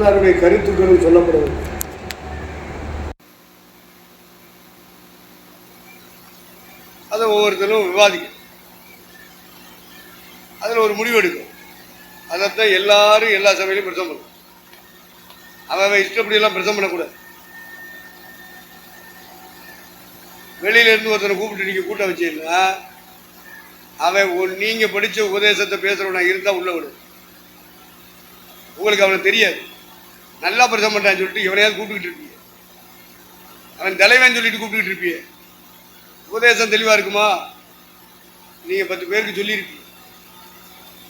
எல்லாருடைய கருத்துக்களும் சொல்லப்படுவது. அதை ஒவ்வொருத்தரும் விவாதிக்கும், அதில் ஒரு முடிவு எடுக்கும். அதைத்தான் எல்லாரும் எல்லா சபையிலும் பிரசவம் பண்ணும். அவன் இஷ்டப்படியெல்லாம் பிரசவம் பண்ணக்கூடாது. வெளியில இருந்து ஒருத்தனை கூப்பிட்டு நீங்க கூட்டம் வச்சீங்கன்னா அவன் நீங்க படிச்ச உபதேசத்தை பேசுறவனா இருந்தா உள்ள விடு. உங்களுக்கு அவனுக்கு தெரியாது, நல்லா பிரசவம் பண்றான்னு சொல்லிட்டு எவனையாவது கூப்பிட்டுக்கிட்டு இருப்பீங்க. அவன் தலைவன் சொல்லிட்டு கூப்பிட்டுக்கிட்டு இருப்பீங்க. உபதேசம் தெளிவா இருக்குமா? நீங்க 10 பேருக்கு சொல்லியிருப்பீங்க,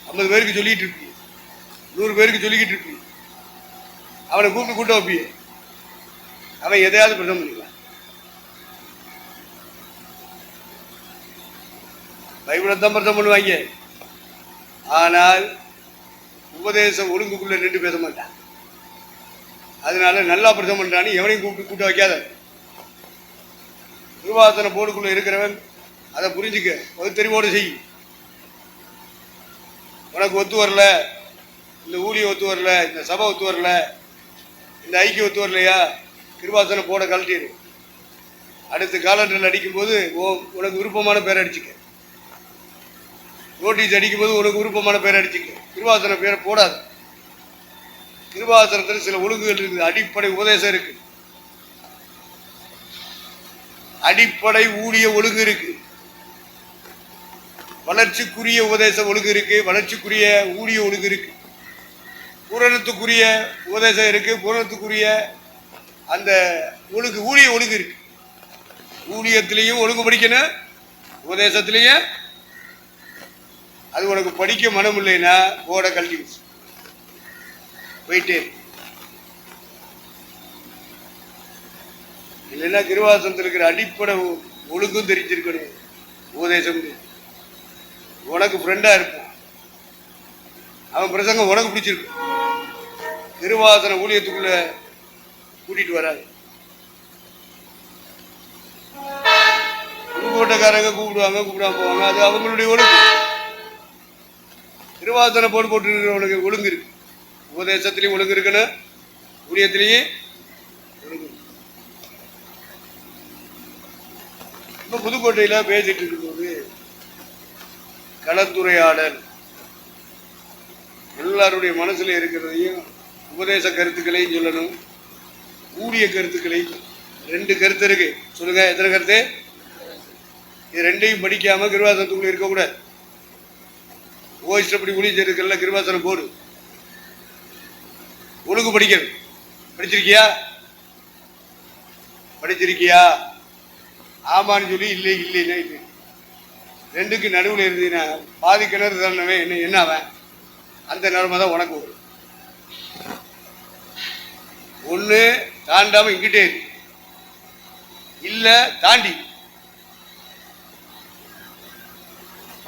50 பேருக்கு சொல்லிட்டு இருப்பீங்க, 100 பேருக்கு சொல்லிக்கிட்டு இருப்பீங்க. அவனை கூப்பிட்டு கூட்ட வைப்பீங்க. அவன் எதையாவது பிரசவம் பண்ணிக்கலாம். பைபிளத்தான் பிரசவம் பண்ணுவாங்க. ஆனால் உபதேசம் ஒழுங்குக்குள்ள நின்று பேச மாட்டான். அதனால நல்லா பிரசவம் பண்றான்னு எவனையும் கூப்பிட்டு கூட்ட வைக்காத. திருவாசன போர்டுக்குள்ள இருக்கிறவன் அதை புரிஞ்சுக்க, பகுத்தறிவோடு செய். உனக்கு ஒத்து வரல, இந்த ஊழிய ஒத்து வரல, இந்த சபை ஒத்து வரல, இந்த ஐக்கியம் ஒத்து வரலையா, கிருபாசன போட கழட்டிடு. அடுத்த காலண்டரில் அடிக்கும்போது உனக்கு விருப்பமான பேரை அடிச்சுக்க. நோட்டீஸ் அடிக்கும்போது உனக்கு விருப்பமான பேரை அடிச்சுக்க. கிருபாசன பேரை போடாது. கிருபாசனத்தில் சில ஒழுங்குகள் இருக்குது. அடிப்படை உபதேசம் இருக்கு, அடிப்படை ஊழிய ஒழுங்கு இருக்கு, வளர்ச்சிக்குரிய உபதேச ஒழுங்கு இருக்கு, வளர்ச்சிக்குரிய ஊழிய ஒழுங்கு இருக்கு, பூரணத்துக்குரிய உபதேசம் இருக்கு, பூரணத்துக்குரிய அந்த ஒழுங்கு ஊழிய ஒழுங்கு இருக்கு. ஊழியத்திலையும் ஒழுங்கு படிக்கணும், உபதேசத்திலையும். அது உனக்கு படிக்க மனம் இல்லைன்னா போட கல்வி போயிட்டே இல்லைன்னா கிருவாசனத்தில் இருக்கிற அடிப்படை ஒழுங்கும் தெரிஞ்சிருக்கணும். உபதேசம் உனக்கு ஃப்ரெண்டா இருப்பான், அவன் பிரசங்கம் உனக்கு பிடிச்சிருக்கு. கிருவாசன ஊழியத்துக்குள்ள கூட்டிட்டு வராது. புதுக்கோட்டைக்காரங்க கூப்பிடுவாங்க, கூப்பிடாம போவாங்க, அது அவங்களுடைய ஒழுங்கு. திருவாசனை போட்டு இருக்கிறவனுக்கு ஒழுங்கு இருக்கு. உபதேசத்திலையும் ஒழுங்கு இருக்கணும், ஊழியத்திலையும் ஒழுங்கு. இப்ப புதுக்கோட்டையில பேசிட்டு இருக்கும்போது கலந்துரையாடல் எல்லாருடைய மனசுல இருக்கிறதையும் உபதேச கருத்துக்களையும் சொல்லணும், ஊழிய கருத்துக்களையும். 2 கருத்து இருக்கு, சொல்லுங்க எத்தனை கருத்து? இது 2ஐயும் படிக்காம கிருவாசனத்துக்குள்ள இருக்கக்கூடாது. இஷ்டப்படி ஊழியம் செய்யறதுல கிருபாசனம் போடு. ஒழுங்கு படிக்கிறது படிச்சிருக்கியா? படிச்சிருக்கியா? ஆமான்னு சொல்லி இல்லை இல்லைன்னா இல்லை. 2க்கு நடுவில் இருந்தீங்கன்னா பாதி கிணறு தானவே என்ன அவன் அந்த நிலைமை தான் உனக்கு வரும். ஒன்று தாண்டாம இங்கிட்டே இல்ல தாண்டி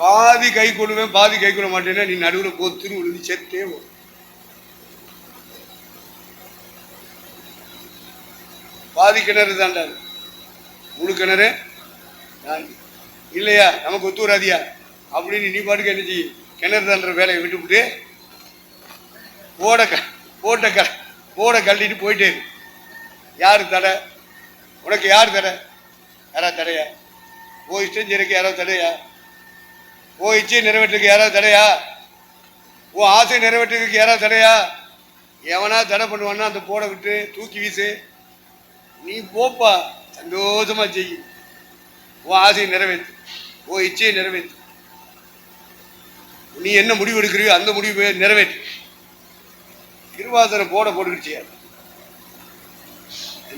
பாதி கை கொள்ளுவேன், பாதி கை கொள்ள மாட்டேன்னா நீ நடுவில் பொத்துன்னு விழுந்து செத்தே வரும். பாதி கிணறு தாண்டாது, முழு கிணறு தாண்டி இல்லையா நமக்கு ஒத்து வராதியா அப்படின்னு நீ பாட்டுக்கு என்ன செய்ய, கிணறு தாண்டுற வேலையை விட்டுவிட்டு போட கழட்டிட்டு போயிட்டே இரு. யாரு தடை உனக்கு? யார் தடை? யாராவது தடையா? இஷ்டம் செய்யறதுக்கு யாராவது தடையா? இச்சையை நிறைவேற்றுறதுக்கு யாராவது தடையா? ஆசை நிறைவேற்றுறதுக்கு யாராவது தடையா? எவனா தடை பண்ணுவான்னா அந்த போட விட்டு தூக்கி வீசு. நீ போப்பா, சந்தோஷமா செய்ய. ஆசையை நிறைவேற்று, இச்சையை நிறைவேற்று. நீ என்ன முடிவு எடுக்கிறியோ அந்த முடிவு நிறைவேற்று. கிருபாசனை போட்டுக்கிச்சு.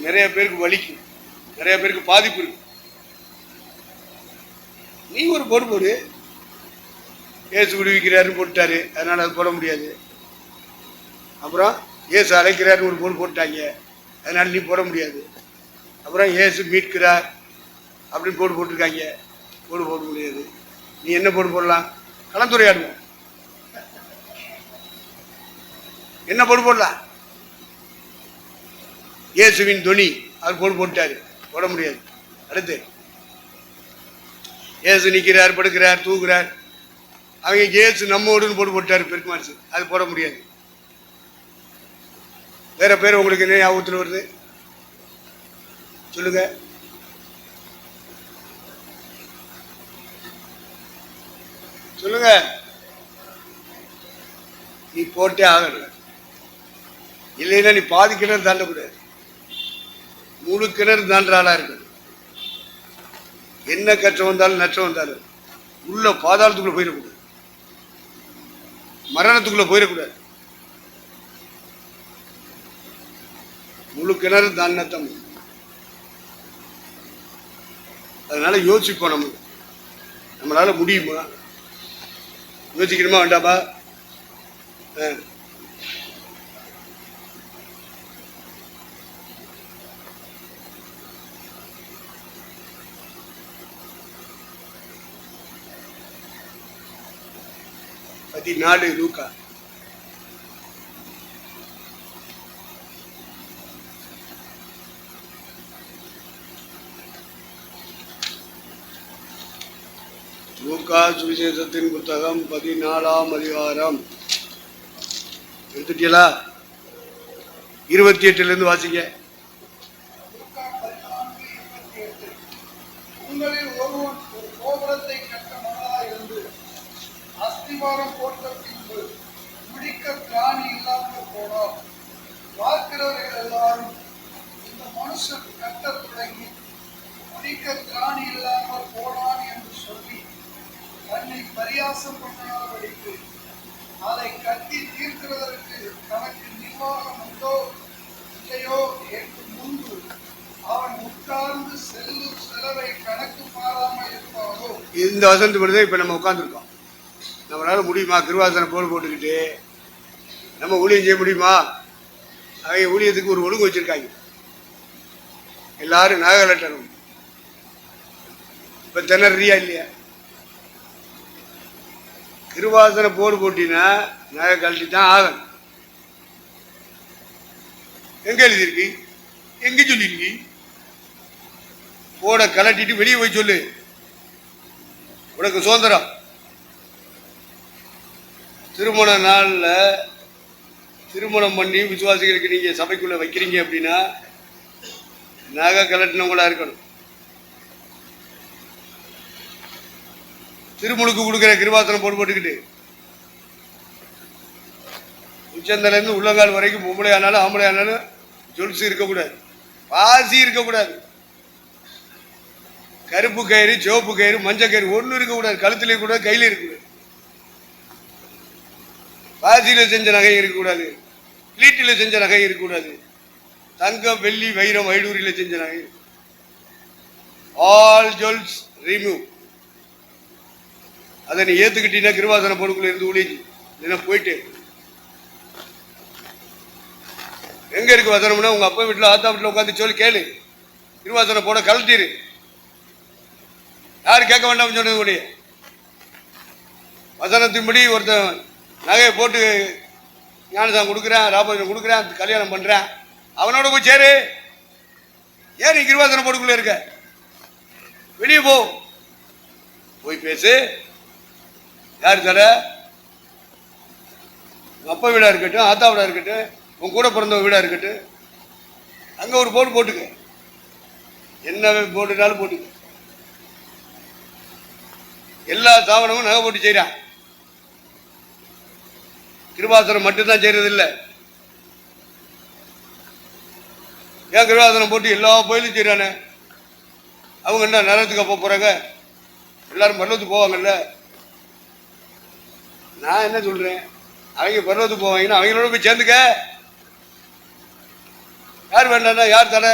நிறைய பேருக்கு வலிக்கும், நிறைய பேருக்கு பாதிப்பு இருக்கு. நீ ஒரு போடு. ஏசு விடுவிக்கிறாருன்னு போட்டாரு, அதனால அது போட முடியாது. அப்புறம் ஏசு அழைக்கிறாருன்னு ஒரு போட்டாங்க, அதனால நீ போட முடியாது. அப்புறம் ஏசு மீட்கிறார் அப்படின்னு போட்டிருக்காங்க, போட முடியாது. நீ என்ன போடலாம்? கலந்துரையாடுவோம். என்ன போடலாம்? இயேசுவின் துணி அவர் போட்டாரு, போட முடியாது. அடுத்து இயேசு நிற்கிறார், படுக்கிறார், தூக்குறார், அவங்க இயேசு நம்மோடுன்னு போட்டாரு பெருமாசு, அது போட முடியாது. வேற பேர் உங்களுக்கு என்ன ஞாபகத்தில் வருது சொல்லுங்க. சொல்லுங்க. நீ போட்டே ஆகணும். இல்லைன்னா நீ பாதி கிணறு தாண்டக்கூடாது, முழு கிணறு தாண்டுற ஆளா இருக்கணும். என்ன கஷ்டம் வந்தாலும் நஷ்டம் வந்தாலும் உள்ள பாதாளத்துக்குள்ள போயிடக்கூடாது, மரணத்துக்குள்ள போயிடக்கூடாது. முழு கிணறு தாண்டத்தான். அதனால யோசிப்போம், நம்மளால முடியுமா? யோசிக்கணுமா வேண்டாமா? பதினாலு லூக்கா. லூக்கா சுவிசேஷத்தின் புத்தகம் 14ஆம் அதிகாரம். எடுத்துட்டீங்களா? 28 வாசிங்க. உங்களில் ஒருவன் ஒரு கோபுரத்தை கட்ட மனதாயிருந்து அஸ்திவாரம் போட்ட பின்பு முடிக்க திராணி இல்லாமல் போனார். பார்க்கிறவர்கள் எல்லாரும் இந்த மனுஷன் கட்ட தொடங்கி முடிக்க திராணி இல்லாமல் போனான் என்று சொல்லி தன்னை பரியாசம் பண்ணாதபடிக்கு அதை கட்டி தீர்க்கிறதற்கு தனக்கு நிர்வாகம் உண்டோ இல்லையோ என்று முன்பு அவன் உட்கார்ந்து செல்லும் செலவை கணக்கு பாராமல் இருப்பாரோ? இந்த வசந்தப்படுதே இப்ப நம்ம உட்கார்ந்துருக்கோம். நம்மளால முடியுமா? கிருவாசனை போட்டுக்கிட்டு நம்ம ஊழியம் செய்ய முடியுமா? அவங்க ஊழியத்துக்கு ஒரு ஒழுங்கு வச்சிருக்காங்க. எல்லாரும் நகை கலட்டணும். இப்ப திணறியா இல்லையா? கிருவாசனை போட்டினா நகை கழட்டி தான் ஆகணும். எங்க எழுதியிருக்கு? எங்க சொல்லிருக்கு? போட கலட்டிட்டு வெளியே போய் சொல்லு, உனக்கு சுதந்திரம். திருமண நாள்ல திருமணம் பண்ணி விசுவாசிகளுக்கு நீங்க சபைக்குள்ள வைக்கிறீங்க அப்படின்னா நகை கலட்டினவங்களா இருக்கணும். திருமுழுக்கு கொடுக்குற கிருவாசனம் போட்டுக்கிட்டு உச்சந்தல இருந்து உள்ளங்கால் வரைக்கும் பொம்பளை ஆனாலும் ஆம்பளை ஆனாலும் ஜொல்சு இருக்கக்கூடாது, பாசி இருக்கக்கூடாது, கருப்பு கயிறு சிவப்பு கயிறு மஞ்சள் கயிறு ஒன்றும் இருக்கக்கூடாது, கழுத்துல இருக்கக்கூடாது, கையில இருக்கக்கூடாது, பாசியில செஞ்ச நகை இருக்கக்கூடாது, கிளீட்டில செஞ்ச நகை இருக்கக்கூடாது, தங்கம் வெள்ளி வைரம் வைடூரியில செஞ்ச நகை. All jewels remove. அதை நீ ஏத்துக்கிட்டீங்கன்னா கிருவாசன பொருட்கள் இருந்து ஒளிஞ்சு இல்லைன்னா போயிட்டு. எங்க இருக்கு வசனம்னா உங்க அப்பா வீட்டுல ஆத்தா வீட்டுல உட்காந்து சொல்லி கேளு, கிருவாசனை போட கழட்டிரு. யாரு கேட்க வேண்டாம் சொன்னது. வசனத்தின்படி ஒருத்தன் நகையை போட்டு ஞானசாமி கொடுக்குறேன், ராபோஜனம் கொடுக்குறேன், கல்யாணம் பண்றேன், அவனோட போய் சேரு. ஏன் நீ கிருவாசன போட்டுக்குள்ள இருக்க? வெளியே போ, போய் பேசு. யார் தர? அப்பா வீடா இருக்கட்டும், ஆத்தா வீடா இருக்கட்டும், உன் கூட பிறந்த வீடா இருக்கட்டும், அங்க ஒரு போட்டு போட்டுக்க. என்ன போட்டுனாலும் போட்டுக்க. எல்லா சாவனமும் நகை போட்டு செய்யறான். கிருபாசனம் மட்டும்தான் செய்யறது இல்லை. ஏன் கிருபாசனம் போட்டு எல்லா கோயிலும் செய்யறானே? அவங்க என்ன நரகத்துக்கு அப்ப போறாங்க? எல்லாரும் பரலத்துக்கு போவாங்கல்ல. நான் என்ன சொல்றேன், அவங்க பரலத்துக்கு போவாங்கன்னா அவங்களோட போய் சேர்ந்துக்க. யார் வேண்டாம்னா யார் தர?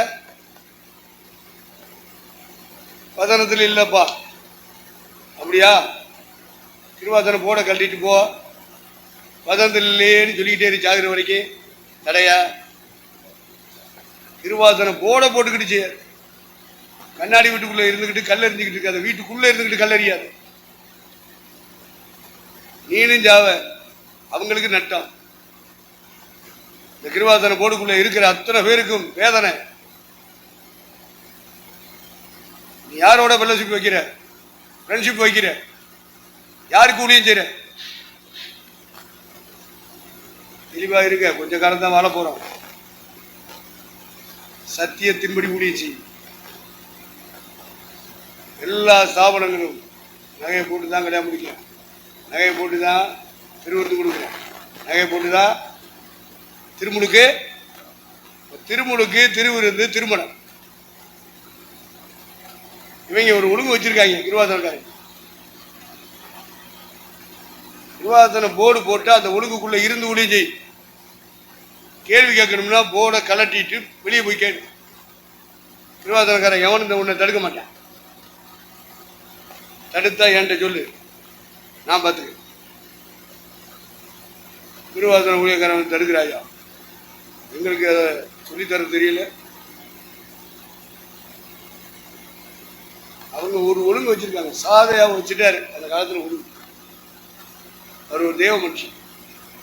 வசனத்தில் இல்லப்பா அப்படியா? கிருபாசனம் போட கழட்டிட்டு போ, வசனத்தில் இல்லையேன்னு சொல்லிக்கிட்டே இரு சாகுற வரைக்கும். தடையா? கிருபாசனம் போட போட்டுக்கிட்டு கண்ணாடி வீட்டுக்குள்ள இருந்துக்கிட்டு கல் எறிஞ்சுக்கிட்டு இருக்காது, வீட்டுக்குள்ள இருந்துக்கிட்டு கல் எறியாது. நீனும் ஜாவ, அவங்களுக்கு நட்டம். இந்த கிருபாசன போர்டுக்குள்ள இருக்கிற அத்தனை பேருக்கும் வேதனை. நீ யாரோட ஃபெல்லோஷிப் வைக்கிற, ஃப்ரெண்ட்ஷிப் வைக்கிற, யாருக்கு ஊழியம் செய்யற? தெளிவா இருக்க. கொஞ்ச காலம் தான் வாழ போறோம். சத்தியத்தின்படி ஊழியம் செய்யும். எல்லா ஸ்தாபனங்களும் நகையை போட்டு தான் கல்யாணம் முடிக்கலாம், நகையை போட்டு தான் திருவிருந்து கொடுக்கலாம், நகையை போட்டு தான் திருமுழுக்கு திருவிருந்து திருமணம். இவங்க ஒரு ஒழுங்கு வச்சிருக்காங்க. கிருபாசனக்காரங்க கிருபாசன போர்டு போட்டு அந்த ஒழுங்குக்குள்ள இருந்து ஊழியம் செய். கேள்வி கேட்கணும்னா போர்டை கலட்டிட்டு வெளியே போய் கேளு. கிருபாசனக்காரன் எவன் இந்த உன்னை தடுக்க மாட்டான். தடுத்தா என்கிட்ட சொல்லு, நான் பார்த்துக்க. கிருபாசன ஊழியக்காரன் தடுக்கிறாயா? எங்களுக்கு அதை சொல்லித்தர தெரியல. அவங்க ஒரு ஒழுங்கு வச்சிருக்காங்க. சாதையாக வச்சுட்டாரு அந்த காலத்தில் ஒழுங்கு. அவர் ஒரு தேவ மனுஷன்.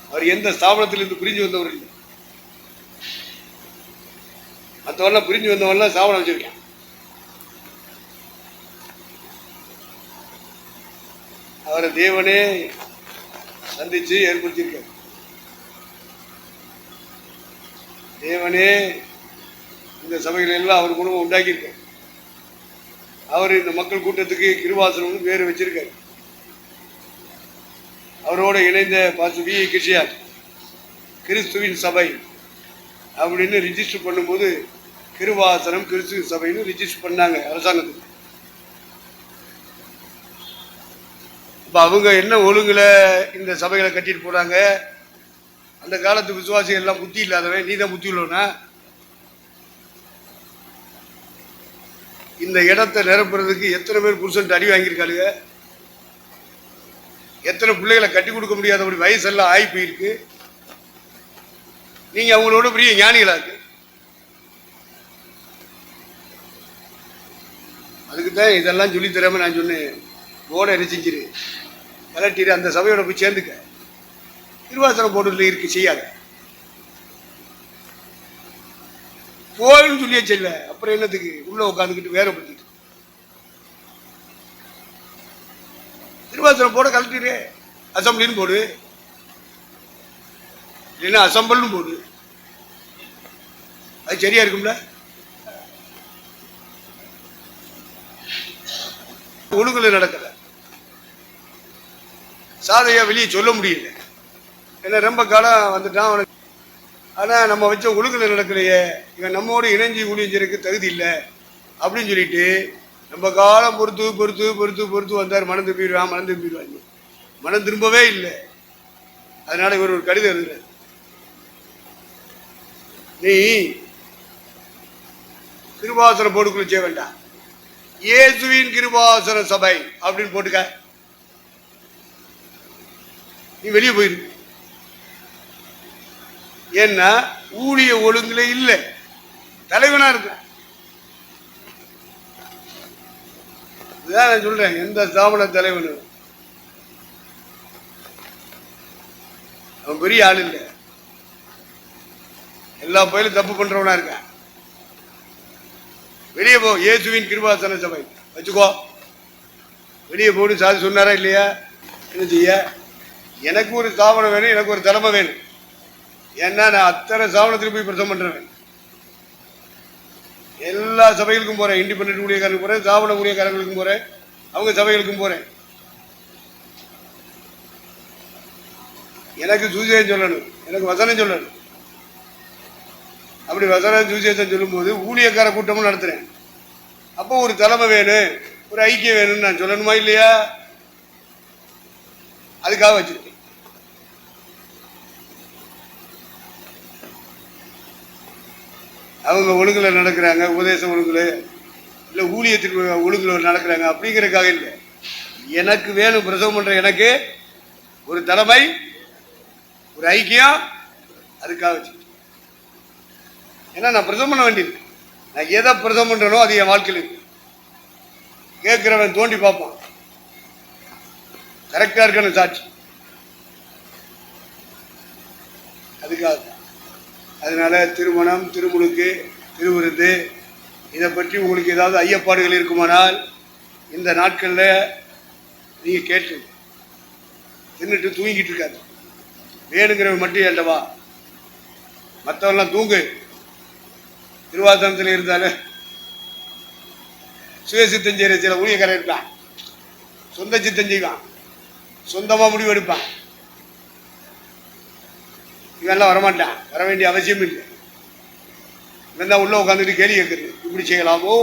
அவர் எந்த ஸ்தாபனத்திலிருந்து பிரிஞ்சு வந்தவர் இல்லை. மற்றவெல்லாம் பிரிஞ்சு வந்தவெல்லாம் ஸ்தாபனம் வச்சிருக்கான். அவரை தேவனே சந்திச்சு ஏற்படுத்தியிருக்கார். தேவனே இந்த சபைகள் எல்லாம் அவர் மூலமா உண்டாக்கியிருக்கார். அவர் இந்த மக்கள் கூட்டத்துக்கு கிருபாசனம் பேர் வச்சிருக்காரு. அவரோட இணைந்த பாஸ்டர் வி கிருஷ்ணன் கிறிஸ்துவின் சபை அப்படின்னு ரிஜிஸ்டர் பண்ணும்போது கிருபாசனம் கிறிஸ்துவ சபைன்னு ரிஜிஸ்டர் பண்ணாங்க அரசாங்கத்துக்கு. இப்போ அவங்க என்ன ஒழுங்குல இந்த சபைகளை கட்டிட்டு போறாங்க? அந்த காலத்து விசுவாசிகள் எல்லாம் புத்தி இல்லாதவன், நீ தான் புத்தி உள்ளவனா? இந்த இடத்தை நிரப்புறதுக்கு எத்தனை பேர் புருஷன் அடி வாங்கியிருக்காளுங்க? எத்தனை பிள்ளைகளை கட்டி கொடுக்க முடியாதபடி வயசெல்லாம் ஆகி போயிருக்கு. நீங்க அவங்களோட பெரிய ஞானிகளா இருக்கு. அதுக்குதான் இதெல்லாம் சொல்லி தராம நான் சொன்னேன், போட எரிச்சிரு, கலட்டிரு, அந்த சபையோட போய் சேர்ந்துக்க. நிர்வாசன போர்டுல இருக்கு, செய்யாத. போயின்னு சொல்லியே செல்ல, அப்புறம் என்னத்துக்கு உள்ள உட்காந்துக்கிட்டு வேறப்படுத்திட்டு? நிர்வாசனம் போட கலட்டிடு, அசம்பிளின்னு போடு, இல்லைன்னா அசம்பிள்னு போடு. அது சரியா இருக்கும்ல? ஒழுங்குல நடக்கல, சாதையா வெளியே சொல்ல முடியல. ஏன்னா ரொம்ப காலம் வந்துட்டான் அவனுக்கு. ஆனா நம்ம வச்ச ஒழுங்குல நடக்கலையே, இவன் நம்மோடு இணைஞ்சி ஊழியருக்கு தகுதி இல்லை அப்படின்னு சொல்லிட்டு ரொம்ப காலம் பொறுத்து பொறுத்து பொறுத்து பொறுத்து வந்தார். மனம் திரும்பிடுவாங்க. மனம் திரும்பவே இல்லை. அதனால இவர் ஒரு கடிதம் எழுதுறாரு, நீ கிருபாசன போர்டுக்குள்ள செய்ய வேண்டாம், இயேசுவின் கிருபாசன சபை அப்படின்னு போட்டுக்க, நீ வெளியே போயிரு. ஏன்னா ஊழிய ஒழுங்குல இல்லை, தலைவனா இருக்க. இதுதான் நான் சொல்றேன், எந்த ஸ்தாபன தலைவனும் அவன் பெரிய ஆள் இல்லை, எல்லா பயிலும் தப்பு பண்றவனா இருக்கான். வெளியே போ, இயேசுவின் கிருபாசன சபை வச்சுக்கோ, வெளியே போன்னு சாதி சொன்னாரா இல்லையா? என்ன செய்ய? எனக்கு ஒரு ஸ்தாபனம் வேணும், எனக்கு ஒரு தலைமை வேணும். ஏன்னா நான் அத்தனை ஸ்தாபனத்துக்கு போய் பிரசவம் பண்றேன். எல்லா சபைகளுக்கும் போறேன், இண்டிபெண்டன்ட் ஊழியக்காரர்களுக்கும் போறேன், ஸ்தாபன ஊழியக்காரர்களுக்கும் போறேன், அவங்க சபைகளுக்கும் போறேன். எனக்கு சுவிசேஷம் சொல்லணும், எனக்கு வசனம் சொல்லணும். அப்படி வசன சுவிசேஷம் சொல்லும்போது ஊழியக்கார கூட்டமும் நடத்துறேன். அப்போ ஒரு தலைமை வேணும், ஒரு ஐக்கியம் வேணும்னு நான் சொல்லணுமா இல்லையா? அதுக்காக வச்சிருக்கேன். அவங்க ஒழுங்குல நடக்கிறாங்க, உபதேச ஒழுங்குல இல்லை ஊழியத்தின் ஒழுங்குல நடக்கிறாங்க அப்படிங்கிறதுக்காக இல்லை. எனக்கு வேணும் பிரசவம் பண்ற எனக்கு ஒரு தலைமை, ஒரு ஐக்கியம், அதுக்காக வச்சுக்கிட்டேன். ஏன்னா நான் பிரசவம் பண்ண வேண்டியது, நான் எதை பிரசவம் பண்றேனோ அது என் வாழ்க்கையில் இருக்கு. கேட்கிறவன் தோண்டி பார்ப்பான், கரெக்டா இருக்கணும் சாட்சி. அதுக்காக. அதனால திருமணம், திருமுழுக்கு, திருவிருந்து இதை பற்றி உங்களுக்கு ஏதாவது ஐயப்பாடுகள் இருக்குமானால் இந்த நாட்களில் நீங்கள் கேட்டு தின்னுட்டு தூங்கிட்டு இருக்காது. வேணுங்கிறவன் மட்டும் ஏண்டவா, மற்றவெல்லாம் தூங்கு. திருவாசனத்தில் இருந்தாலும் சுயசித்தம் செய்கிற சில ஊழியக்காரர் இருப்பான், சொந்த சித்தம் செய்வான், சொந்தமாக முடிவு எடுப்பான். இவெல்லாம் வரமாட்டான், வர வேண்டிய அவசியம் இல்லை. இவன் தான் உள்ள உட்காந்துட்டு கேள்வி கேட்குறது, இப்படி செய்யலாமோ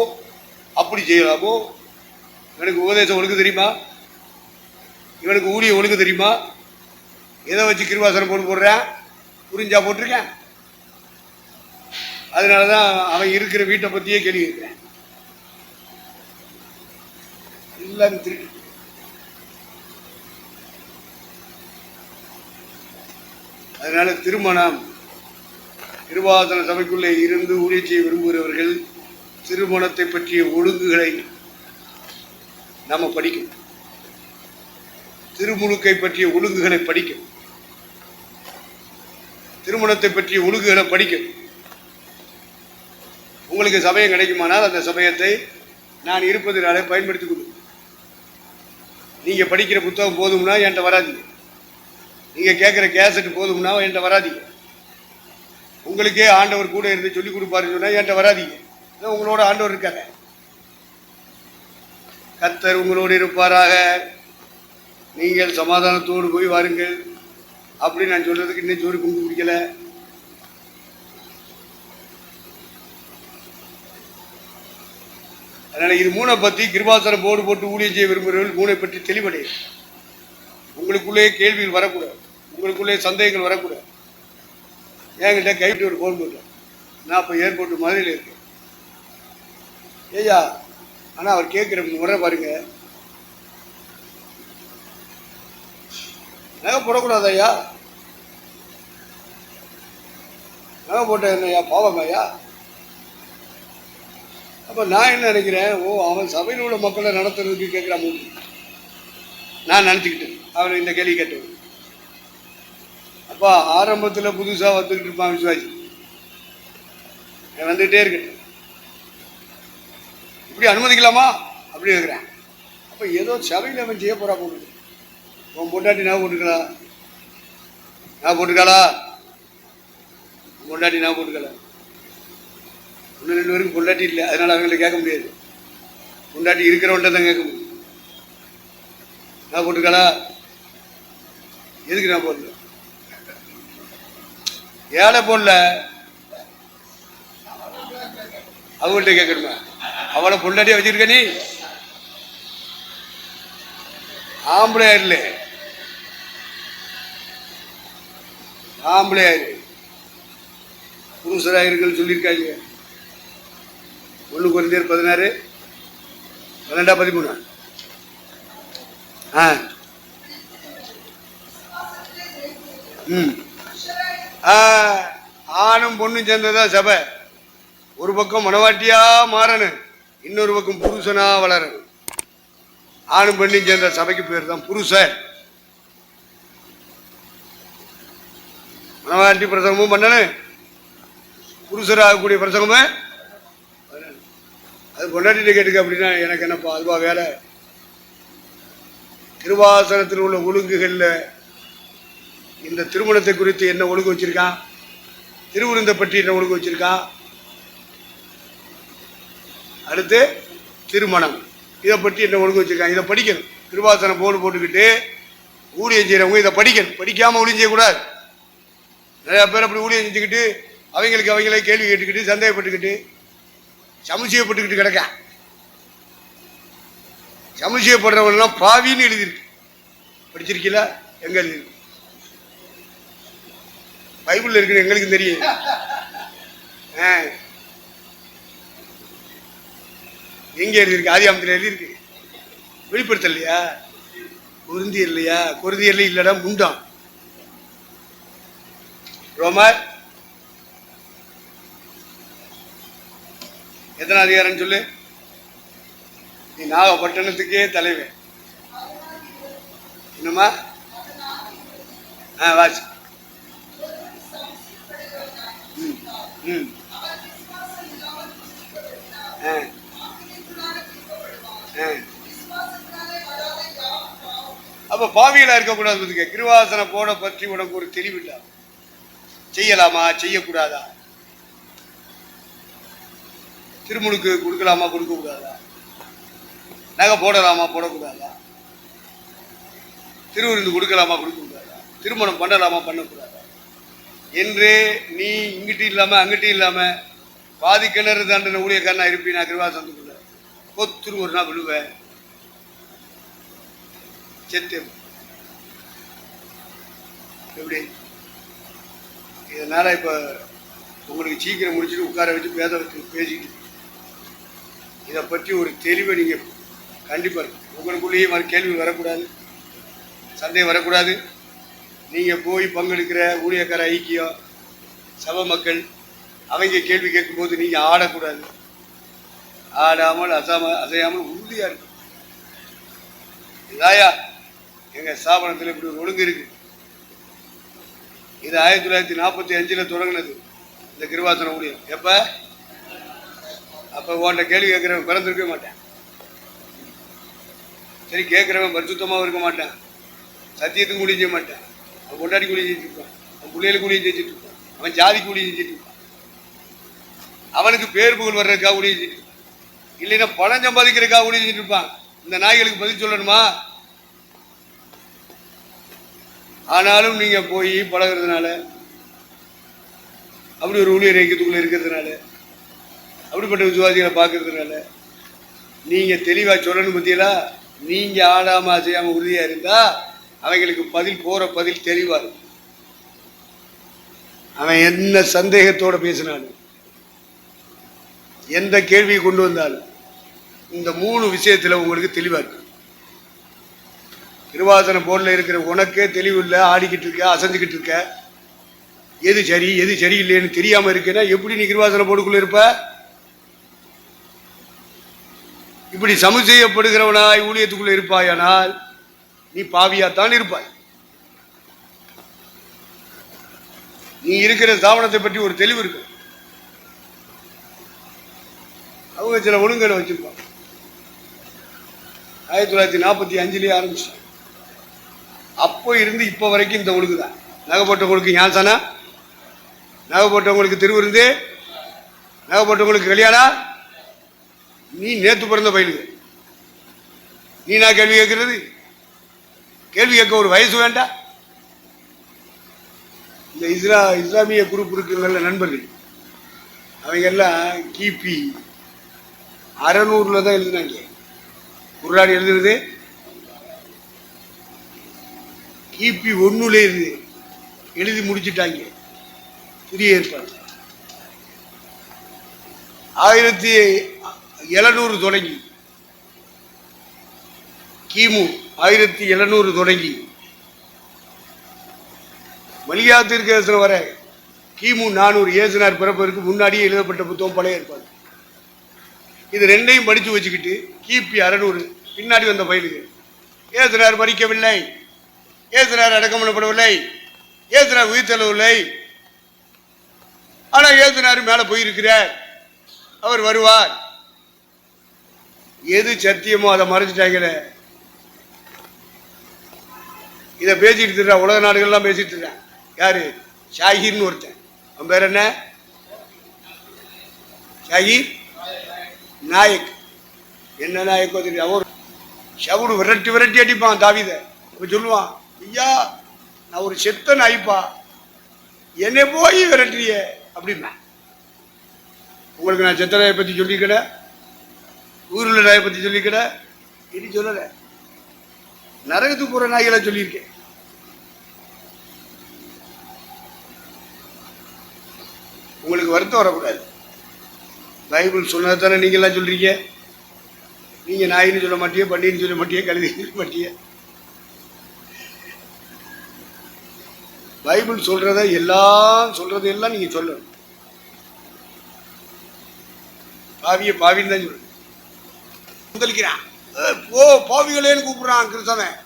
அப்படி செய்யலாமோ, இவனுக்கு உபதேசம் ஒழுங்கு தெரியுமா, இவனுக்கு ஊழிய ஒழுங்கு தெரியுமா, எதை வச்சு கிருபாசனம் போடுறேன், புரிஞ்சா போட்டிருக்கேன். அதனால தான் அவன் இருக்கிற வீட்டை பற்றியே கேள்வி கேட்குறேன். எல்லாரும் திருடி. அதனால திருமணம், கிருபாசன சபைக்குள்ளே இருந்து ஊழிய செய்ய விரும்புகிறவர்கள் திருமணத்தை பற்றிய ஒழுங்குகளை நம்ம படிக்கணும். திருமுழுக்கை பற்றிய ஒழுங்குகளை படிக்கணும். திருமணத்தை பற்றிய ஒழுங்குகளை படிக்கணும். உங்களுக்கு சமயம் கிடைக்குமானால் அந்த சமயத்தை நான் இருப்பதனால பயன்படுத்திக் கொள்ளுங்கள். நீங்கள் படிக்கிற புத்தகம் போதும்னா என்கிட்ட வராதிங்க. நீங்கள் கேட்குற கேசட் போதும்னா என்கிட்ட வராதிங்க. உங்களுக்கே ஆண்டவர் கூட இருந்து சொல்லிக் கொடுப்பாருன்னு சொன்னால் என்கிட்ட வராதிங்க. உங்களோட ஆண்டவர் இருக்காங்க. கர்த்தர் உங்களோடு இருப்பாராக, நீங்கள் சமாதானத்தோடு போய் வாருங்கள் அப்படின்னு நான் சொல்றதுக்கு இன்னும் சோறு குண்டு பிடிக்கல. அதனால இது மூணை பற்றி கிருபாசனம் போர்டு போட்டு ஊழியம் செய்ய விரும்புகிறவர்கள் மூணை பற்றி தெளிவடைய. உங்களுக்குள்ளே கேள்விகள் வரக்கூடாது, உங்களுக்குள்ளே சந்தேகங்கள் வரக்கூடாது. என்கிட்ட கைவிட்டு ஒரு ஃபோன் பண்ணுறேன், நான் இப்போ ஏர்போர்ட் மதுரையில் இருக்கேன். ஏய்யா, ஆனால் அவர் கேட்குற முறை பாருங்க, நகை போடக்கூடாது ஐயா, நகை போட்ட என்னையா பாவம் ஐயா. அப்போ நான் என்ன நினைக்கிறேன், ஓ அவன் சபையில் உள்ள மக்களை நடத்துறதுக்கு கேட்குறான் நான் நினச்சிக்கிட்டேன். அவனை இந்த கேள்வி கேட்டவன். அப்போ ஆரம்பத்தில் புதுசாக வந்துக்கிட்டு இருப்பான் விசுவாசி, வந்துக்கிட்டே இருக்கட்டும், இப்படி அனுமதிக்கலாமா அப்படி இருக்கிறேன். அப்போ ஏதோ சபையில் அவன் செய்ய போகிறா போகுது. உன் பொண்டாட்டி நான் போட்டுக்கலா, நான் போட்டுக்காளா, பொண்டாட்டி நான் போட்டுக்கல. ஒன்று ரெண்டு பேருக்கு பொண்டாட்டி இல்லை, அதனால் அவங்களை கேட்க முடியாது. பொண்டாட்டி இருக்கிறவன்ட்ட தான் கேட்க முடியும். நான் போட்டுக்காளா, எதுக்கு நான் போடல, ஏழை போடல, அவங்கள்ட்ட கேட்கணுமா, அவளை பொண்டாட்டியா வச்சிருக்க நீ, ஆம்பளையாரு ஆம்பளையாரு புருஷராயிருக்குன்னு சொல்லியிருக்காங்க. 1 கொரிந்தியர் 16 12-13. ஆணும் பொண்ணும் சேர்ந்ததான் சபை. ஒரு பக்கம் மனவாட்டியா மாறணும், இன்னொரு பக்கம் புருஷனா வளரணும். ஆணும் பெண்ணும் சேர்ந்த சபைக்கு பேர் தான் புருஷன். மனவாட்டி பிரசங்கமும் பண்ணணும், புருஷராகக்கூடிய பிரசங்கமும். அது கொண்டாட்டிட்டு கேட்டுக்க அப்படின்னா எனக்கு என்னப்பா அதுவா வேலை. திருவாசனத்தில் உள்ள ஒழுங்குகளில் இந்த திருமணத்தை குறித்து என்ன ஒழுங்கு வச்சிருக்கான், திருவிருந்தை பற்றி என்ன ஒழுங்கு வச்சிருக்கான், அடுத்து திருமணம் இதை பற்றி என்ன ஒழுங்கு வச்சிருக்காங்க, இதை படிக்கணும். திருவாசனம் போட்டுக்கிட்டு ஊழியம் செய்கிறவங்க இதை படிக்கணும். படிக்காமல் ஊழியம் செய்யக்கூடாது. நிறையா பேர் அப்படி ஊழியம் செஞ்சுக்கிட்டு அவங்களே கேள்வி கேட்டுக்கிட்டு சந்தேகப்பட்டுக்கிட்டு சமுச்சயப்பட்டுக்கிட்டு கிடக்க. சமுச்சயப்படுறவங்கலாம் பாவின்னு எழுதியிருக்கு, படிச்சிருக்கீங்களா? எங்க எழுதியிருக்கு? பைபிள்ல இருக்குன்னு எங்களுக்கு தெரியும். எங்க எழுதியிருக்கு? ஆதியாமத்தில் எழுதியிருக்கு. வெளிப்படுத்தலையா? கொரிந்தியர் இல்லையா? கொரிந்தியர்ல இல்லடா முண்டாம். ரோமர் எத்தனை அதிகாரம் சொல்லு? நீ நாகப்பட்டினத்துக்கே தலைவன். என்னம்மா? வாசி. அப்ப பாவிகளா இருக்கக்கூடாது. கிருவாசன போட பற்றி உனக்கு ஒரு தெளிவில்லை. செய்யலாமா செய்யக்கூடாதா? திருமுழுக்கு கொடுக்கலாமா கொடுக்கக்கூடாதா, நகை போடலாமா போடக்கூடாதா, திருவிருந்து கொடுக்கலாமா கொடுக்கக்கூடாதா, திருமணம் பண்ணலாமா பண்ணக்கூடாதா என்று நீ இங்கிட்டும் இல்லாமல் அங்கிட்டும் இல்லாமல் பாதி கிணறு தாண்டின ஊழியக்காரனா இருப்பீன். நான் கிருபாசனத்துக்குள்ள கொத்துரு ஒரு நாள் விழுவேன், செத்து. எப்படி? இதனால் இப்போ உங்களுக்கு சீக்கிரம் முடிச்சுட்டு உட்கார வச்சு பேசிக்கிட்டு இதை பற்றி ஒரு தெளிவை நீங்கள் கண்டிப்பாக உங்களுக்குள்ளேயே மாதிரி கேள்வி வரக்கூடாது, சந்தேகம் வரக்கூடாது. நீங்கள் போய் பங்கெடுக்கிற ஊழியக்கார ஐக்கியம் சபை மக்கள் அவங்க கேள்வி கேட்கும்போது நீங்கள் ஆடக்கூடாது. ஆடாமல் அசையாமல் உறுதியாக இருக்கும். இதாயா எங்கள் ஸ்தாபனத்தில் இப்படி ஒரு ஒழுங்கு இருக்கு. இது 1945 தொடங்கினது இந்த கிருபாசன ஊழியம். எப்போ? அப்போ உன்ட்ட கேள்வி கேட்குறவன் பிறந்திருக்கவே மாட்டேன். சரி, கேட்குறவன் பரிசுத்தமாகவும் இருக்க மாட்டான், சத்தியத்துக்கு ஊழியம் செய்ய மாட்டான், அவன் கொண்டாடி ஊழியம் செஞ்சுட்டு இருப்பான், அவன் பிள்ளைகளுக்கு ஊழியம் செஞ்சுட்டு இருப்பான், அவன் ஜாதிக்கு ஊழியம் செஞ்சுட்டு இருப்பான், அவனுக்கு பேர் புகழ் வர்றதுக்காக ஊழியம் செஞ்சுட்டு இருப்பான், இல்லைன்னா பணம் சம்பாதிக்கிறதுக்காக ஊழியம் செஞ்சுட்டு இருப்பான். இந்த நாய்களுக்கு பதில் சொல்லணுமா? ஆனாலும் நீங்கள் போய் பழகிறதுனால, அப்படி ஒரு ஊழியர் ஐக்கியத்துக்குள்ளே இருக்கிறதுனால, அப்படிப்பட்ட விசுவாசிகளை பார்க்கறதுனால நீங்கள் தெளிவாக சொல்லணும். பற்றியெல்லாம் நீங்கள் ஆடாமல் அசையாமல் உறுதியாக இருந்தால் அவங்களுக்கு பதில் போகிற பதில் தெளிவாக இருக்கும். அவன் என்ன சந்தேகத்தோடு பேசினாலும், எந்த கேள்வியை கொண்டு வந்தாலும் இந்த 3 விஷயத்தில் உங்களுக்கு தெளிவாக இருக்கு. கிருபாசன போர்டில் இருக்கிற உனக்கே தெளிவு இல்லை, ஆடிக்கிட்டு இருக்க, அசைஞ்சுக்கிட்டு இருக்க, எது சரி எது சரியில்லைன்னு தெரியாமல் இருக்குன்னா எப்படி நீ கிருபாசன போர்டுக்குள்ளே இருப்ப? இப்படி சமுச்செய்யப்படுகிறவனாய் ஊழியத்துக்குள்ளே இருப்பாயானால் நீ பாவியாத்தான் இருப்பாய். நீ இருக்கிற ஸ்தாபனத்தை பற்றி ஒரு தெளிவு இருக்கு. அவங்க சில ஒழுங்குகளை வச்சிருப்பாங்க. 1945 ஆரம்பிச்சாங்க. அப்போ இருந்து இப்போ வரைக்கும் இந்த ஒழுங்கு தான். நகை போட்டவங்களுக்கு ஞானசானா, நகை போட்டவங்களுக்கு திருவிருந்து, நகை போட்டவங்களுக்கு கல்யாணம். நீ நேற்று பிறந்த பயிலுங்க. நீ நான் கேள்வி கேட்கறது? கேள்வி கேட்க ஒரு வயசு வேண்டாம்? இந்த இஸ்லாமிய குரூப் இருக்குங்கள நண்பர்கள், அவங்க எல்லாம் கிபி 600 தான் எழுதுனாங்க. குர்ஆன் எழுதுறது கிபி 1 இருந்து எழுதி முடிச்சுட்டாங்க. புதிய ஏற்பாடு 1700 தொடங்கி, கிமு 1700 தொடங்கி மலியா தீர்க்கதரிசனம் வர கிமு 400 இயேசுநாதர் பிறப்பதற்கு முன்னாடியே எழுதப்பட்ட புத்தகம் பழைய ஏற்பாடு. இது ரெண்டையும் படித்து வச்சுக்கிட்டு கிபி 600 பின்னாடி வந்த பயிலுங்க. இயேசுநாதர் மரிக்கவில்லை, இயேசுநாதர் அடக்கம் பண்ணப்படவில்லை, இயேசுநாதர் உயிர் தெழவில்லை, ஆனால் இயேசுநாதர் மேலே போயிருக்கிறார், அவர் வருவார். எது சத்தியமோ அதை மறைச்சிட்டாங்களே. இதை பேசிட்டு இருக்கிற உலக நாடுகள்லாம் பேசிட்டு இருக்கான். யாரு? ஷாஹிர்னு ஒருத்தன். அவன் பேர் என்ன? ஷாஹிர் நாயக். என்ன நாயக்கோ தெரியும். அவன் ஷவுடு விரட்டி விரட்டி அடிப்பான் தாவீதை. இப்போ சொல்லுவான், ஐயா நான் ஒரு செத்த நாய்ப்பா, என்னை போய் விரட்டுறிய அப்படின்னா. உங்களுக்கு நான் செத்த நாயை பற்றி சொல்லிக்கட, ஊரில் நாயை பற்றி சொல்லிக்கட, இனி சொல்லலை. நரகத்துக்கு போகிற நாய்களை சொல்லியிருக்கேன். உங்களுக்கு வருத்தம் வரக்கூடாது. பைபிள் சொன்னது தானே நீங்கள்லாம் சொல்றீங்க. நீங்கள் நாயின்னு சொல்ல மாட்டியே, பண்டின்னு சொல்ல மாட்டியே, கழுதின்னு சொல்ல மாட்டியே. பைபிள் சொல்றத எல்லாம் சொல்றதெல்லாம் நீங்க சொல்லணும். பாவிய பாவின்னு தான் சொல்லணும். முதலிக்கிறான், ஓ பாவிகளேன்னு கூப்பிடுறான் கிறிஸ்தவன்.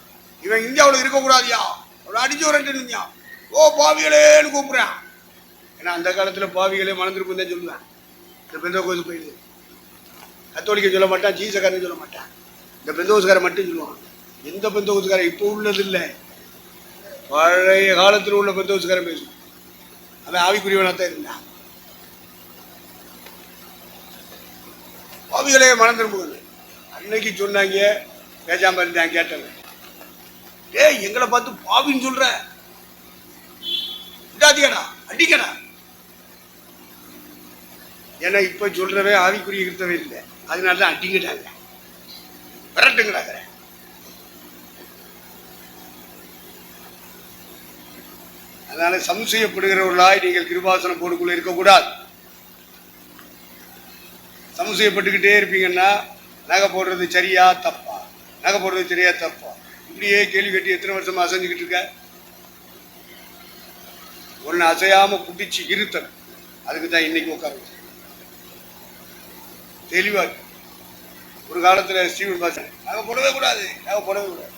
இவன் இந்தியாவில் இருக்கக்கூடாதியா, அவனை அடிச்சு வரட்டுங்க, ஓ பாவிகளேன்னு கூப்பிடுறான். ஏன்னா அந்த காலத்தில் பாவிகளே மணந்திருக்கும் தான் சொல்லுவேன். இந்த பெந்தோகோஸ் போயிடுது. கத்தோலிக்க சொல்ல மாட்டான், ஜீசக்காரன் சொல்ல மாட்டான், இந்த பெந்தோகோஸ்காரன் மட்டும் சொல்லுவான். எந்த பெந்தோகோஸ்காரன் இப்போ உள்ளது இல்லை, பழைய காலத்தில் உள்ள பெந்தோகோஸ்காரன் பேசும். அவன் ஆவிக்குரியவனாக தான் இருந்தான். பாவிகளே மனம் திரும்புங்க. அன்னைக்கு சொன்னாங்க, பேசாம இருந்தேன். கேட்டேன், ஏய் எங்களை பார்த்து பாவின்னு சொல்ற, விடாதீங்கடா, அடிக்கடா. ஏன்னா இப்ப சொல்றவே ஆவிக்குரிய இருத்தவே இல்லை, அதனாலதான் அடிக்கிட்டாங்க, விரட்டுங்கிறாங்க. அதனால சம்சயப்படுகிறவர்களாய் நீங்கள் கிருபாசன போடுக்குள்ள இருக்கக்கூடாது. சம்சயப்பட்டுக்கிட்டே இருப்பீங்கன்னா நகை போடுறது சரியா தப்பா, நகை போடுறது சரியா தப்பா, இப்படியே கேள்வி கட்டி எத்தனை வருஷமா அசைஞ்சுக்கிட்டு இருக்க? ஒன்னு அசையாம புடிச்சு இருத்தணும். அதுக்கு தான் இன்னைக்கு உட்கார வச்சு தெளிவா. ஒரு காலத்துல ஸ்டீவன் பாசன் நகை போடவே கூடாது, நகை போடவே கூடாது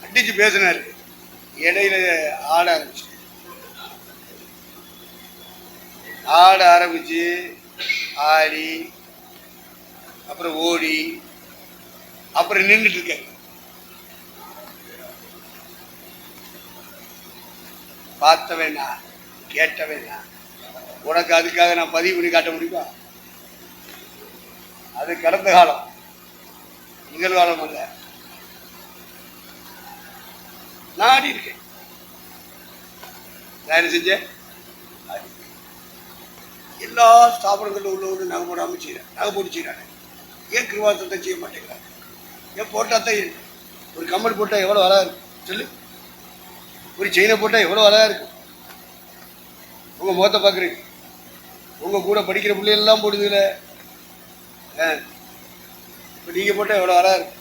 அடிச்சு பேசினாரு. இடையில ஆட ஆரம்பிச்சு ஆடி அப்புறம் ஓடி அப்புறம் நின்றுட்டு இருக்க. பார்த்த வேண்டாம், கேட்ட வேண்டாம். உனக்கு அதுக்காக நான் பதிவு பண்ணி காட்ட முடியுமா? அது கடந்த காலம், நிகழ்காலம் அல்ல. நான் ஆடி இருக்கேன். நான் என்ன செஞ்சேன்? எல்லா ஸ்தாபனங்களில் உள்ளவர்கள் நகை போடாம செய்யறேன், நகை போட்டு செய்யறாங்க. ஏன் கிருபாசனத்தை செய்ய மாட்டேங்கிறாங்க? ஏன் போட்டா தான் ஒரு கம்மல் போட்டால் எவ்வளோ அழகா இருக்கும் சொல்லு, ஒரு செயினை போட்டால் எவ்வளோ அழகா இருக்கும். உங்க முகத்தை பார்க்குறீங்க, உங்க கூட படிக்கிற பிள்ளைகள்லாம் போடுதுல, இப்போ நீங்க போட்டால் எவ்வளோ அழகா இருக்கும்.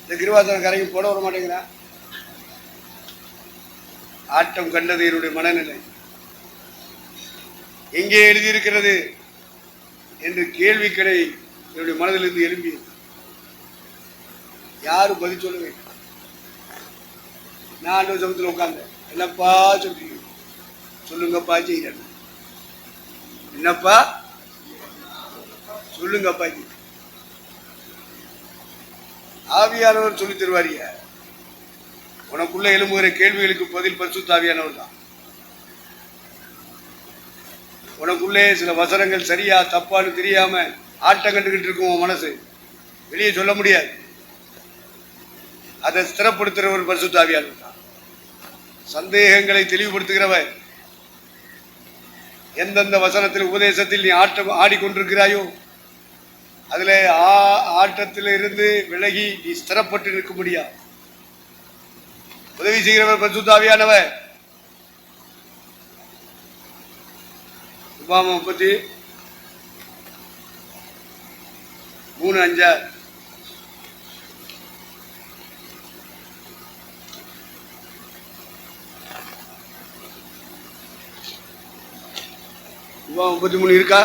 இந்த கிருபாசன கரைக்கு போட வர மாட்டேங்கிறான். ஆட்டம் கண்டது என்னுடைய மனநிலை எங்கே எழுதியிருக்கிறது என்று கேள்விக்கடை என்னுடைய மனதிலிருந்து எழும்பி யாரும் பதில் சொல்ல வேண்டும். நான் ஆண்டவர் சமூகத்தில் உட்கார்ந்தேன். என்னப்பா சொல்றீங்க? சொல்லுங்கப்பா செய்யறேன். என்னப்பா சொல்லுங்கப்பா. ஆவியானவர் சொல்லி தருவாரியா? உனக்குள்ள எழும்புகிற கேள்விகளுக்கு பதில் பரிசுத்த ஆவியானவர் தான். உனக்குள்ளே சில வசனங்கள் சரியா தப்பான்னு தெரியாம ஆட்டம் கண்டுகிட்டு இருக்கும் உன் மனசு, வெளியே சொல்ல முடியாது. அதை ஸ்திரப்படுத்துகிறவர் பரிசுத்த ஆவியானவர் தான். சந்தேகங்களை தெளிவுபடுத்துகிறவர். எந்தெந்த வசனத்தில் உபதேசத்தில் நீ ஆடிக்கொண்டிருக்கிறாயோ அதுல ஆட்டத்தில் இருந்து விலகி நீ ஸ்திரப்பட்டு நிற்க முடியாது. உதவி செய்கிறவர் பரிசுத்த ஆவியானவர். உபாமா 33:5 உபாமா 33 இருக்கா?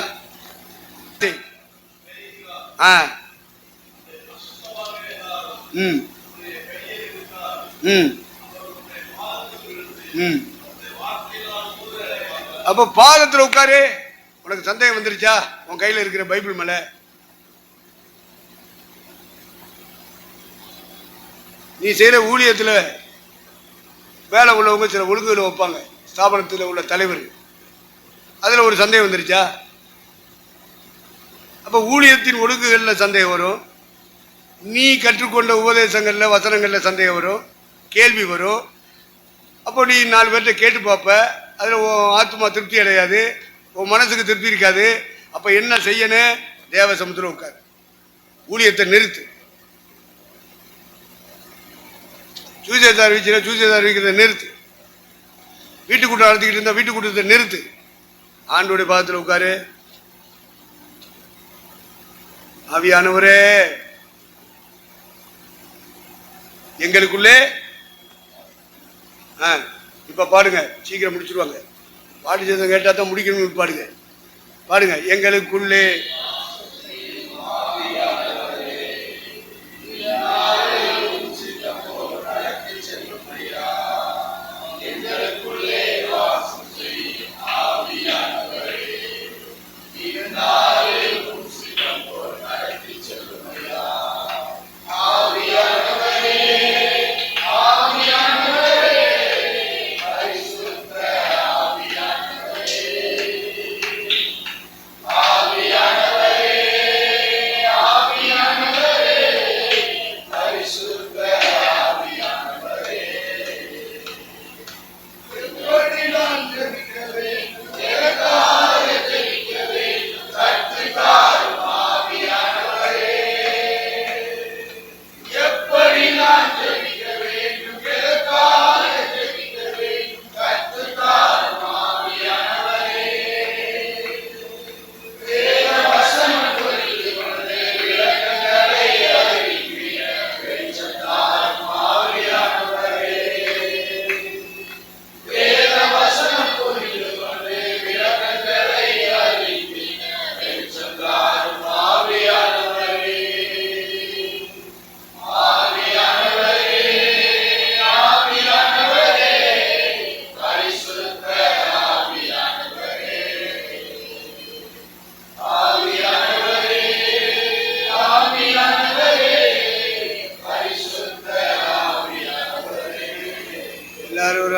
அப்ப பாதத்துல உட்காரு. உனக்கு சந்தேகம் வந்துருச்சா உன் கையில இருக்கிற பைபிள் மேல? நீ செய்யற ஊழியத்துல வேலை உள்ளவங்க சில ஒழுங்குகளை வைப்பாங்க, ஸ்தாபனத்தில் உள்ள தலைவர். அதுல ஒரு சந்தேகம் வந்துருச்சா? அப்ப ஊழியத்தின் ஒழுங்குகள்ல சந்தேகம் வரும். நீ கற்றுக்கொண்ட உபதேசங்கள்ல வசனங்கள்ல சந்தேகம் வரும், கேள்வி வரும். அப்போ நீ 4 பேர்கிட்ட கேட்டு பார்ப்ப. அதுல உன் ஆத்மா திருப்தி அடையாது, உன் மனசுக்கு திருப்தி இருக்காது. அப்ப என்ன செய்யணும்? தேவ சமுத்திரம் உட்காரு, ஊழியத்தை நிறுத்து. சுவிசேஷம் அறிவிக்கிறத நிறுத்து. வீட்டுக்கூட்டம் நடத்திக்கிட்டு இருந்தா வீட்டுக்கூட்டத்தை நிறுத்து. ஆண்டோடைய பாதத்தில் உட்காரு. ஆவியானவரே எங்களுக்குள்ளே இப்ப பாடுங்க, சீக்கிரம் முடிச்சிருவாங்க. பாட்டு சேதம் கேட்டா தான் முடிக்கணும். பாடுங்க பாடுங்க. எங்களுக்குள்ளே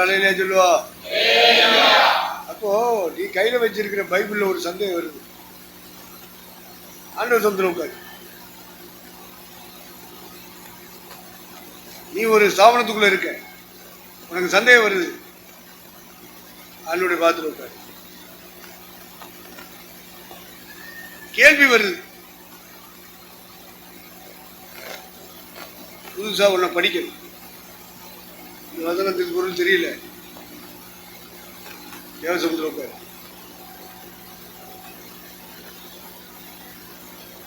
அலையிலே சொல்லுவா. அப்போ நீ கையில வச்சிருக்கிற பைபிள்ல ஒரு சந்தேகம் வருது. ஆண்டவர் சந்திரம் உட்காரு. நீ ஒரு ஸ்தாபனத்துக்குள்ள இருக்க, உனக்கு சந்தேகம் வருது, ஆண்டவருடைய பாத்துல உட்காரு. கேள்வி வருது, புதுசா உன்னை படிக்கணும். இந்த வசனத்துக்கு பொருள் தெரியல, தேவசமுத்திரம் உட்காரு.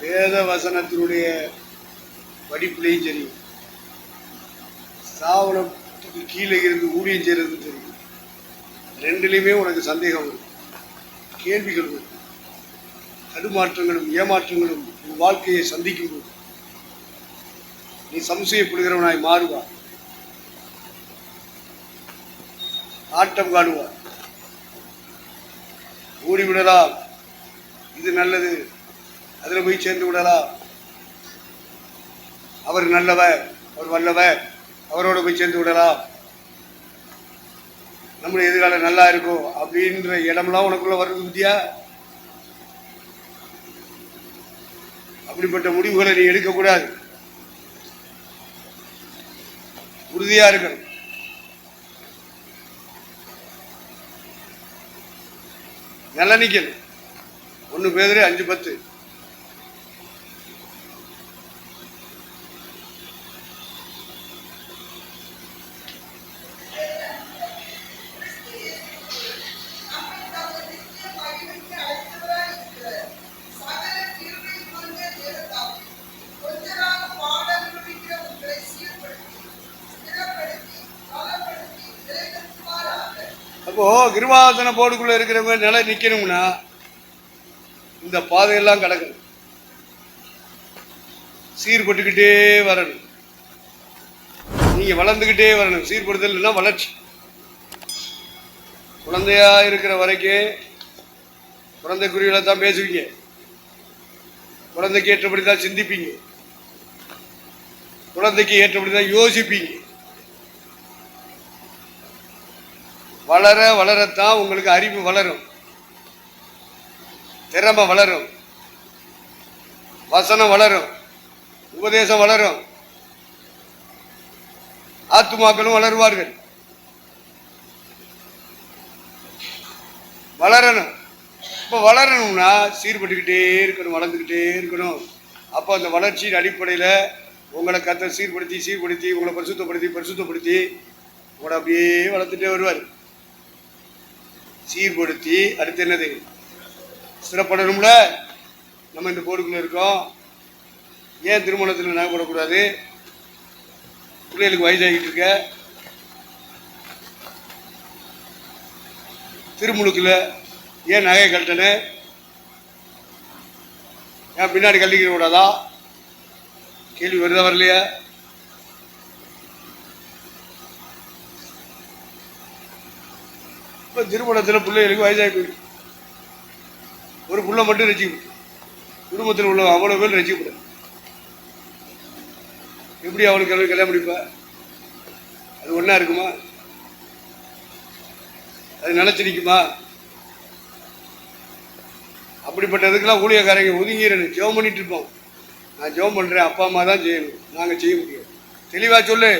வேத வசனத்தினுடைய படிப்புலையும் சரி, ஸ்தாபனத்துக்கு கீழே இருந்து ஊழியம் செய்யறதும் சரி, ரெண்டுலையுமே உனக்கு சந்தேகம் வரும், கேள்விகள் வரும், தடுமாற்றங்களும் ஏமாற்றங்களும் உன் வாழ்க்கையை சந்திக்கும் போது நீ சம்சயப்படுகிறவனாய் மாறுவார், ஆட்டம் காணுவார். ஓடிவிடலாம், இது நல்லது, அதில் போய் சேர்ந்து விடலாம், அவர் நல்லவர், அவர் வல்லவர், அவரோட போய் சேர்ந்து விடலாம், நம்முடைய எதிர்காலம் நல்லா இருக்கும் அப்படின்ற இடம்லாம் உனக்குள்ள வர்றது பத்தியா? அப்படிப்பட்ட முடிவுகளை நீ எடுக்கக்கூடாது, உறுதியா இருக்கணும். நல்லா நிக்கணும். 1 பேதுரு 5:10. அப்போ கிருபாசன போர்டுக்குள்ள இருக்கிறவங்க நிலை நிக்கணும்னா இந்த பாதையெல்லாம் கடக்கணும், சீர்பட்டுக்கிட்டே வரணும், நீங்க வளர்ந்துகிட்டே வரணும். சீர்படுத்தல் வளர்ச்சி. குழந்தையா இருக்கிற வரைக்கும் குழந்தைக்குரியவளை தான் பேசுவீங்க, குழந்தைக்கு ஏற்றபடி தான் சிந்திப்பீங்க, குழந்தைக்கு ஏற்றபடி தான் யோசிப்பீங்க. வளர வளரத்தான் உங்களுக்கு அறிவு வளரும், திறமை வளரும், வசனம் வளரும், உபதேசம் வளரும், ஆத்துமாக்களும் வளருவார்கள். வளரணும். இப்போ வளரணும்னா சீர்பட்டுக்கிட்டே இருக்கணும், வளர்ந்துக்கிட்டே இருக்கணும். அப்போ அந்த வளர்ச்சியின் அடிப்படையில் உங்களை கர்த்தர் சீர்படுத்தி சீர்படுத்தி உங்களை பரிசுத்தப்படுத்தி உங்களை அப்படியே வளர்த்துட்டே வருவார். சீர்படுத்தி அடுத்து என்னது? ஸ்திரப்படணும்ல. நம்ம இந்த போர்டுக்குள்ள இருக்கோம். ஏன் திருமணத்தில் நகை போடக்கூடாது? பிள்ளைகளுக்கு வயசாகிட்டு இருக்க, திருமுழுக்கில் ஏன் நகையை கழட்டனு? ஏன் பின்னாடி கல்லிக்கிற கூடாதா? கேள்வி வருதா வரலையா? இப்போ திருமணத்தில் பிள்ளைகளுக்கு வயசாகி போயிடும். ஒரு புள்ள மட்டும் ரசிக்கப்படும், குடும்பத்தில் உள்ள அவ்வளோ பேர் ரசிக்கப்படும். எப்படி அவளுக்கு கல்யாணம் முடிப்பா? அது ஒன்றா இருக்குமா? அது நினச்சி நிற்குமா? அப்படிப்பட்டதுக்கெல்லாம் ஊழியக்காரங்க ஒதுங்கிடணும். ஜெபம் பண்ணிட்டு இருப்போம். நான் ஜெபம் பண்ணுறேன், அப்பா அம்மா தான் செய்யணும், நாங்கள் செய்ய முடியும். தெளிவாக சொல்லு.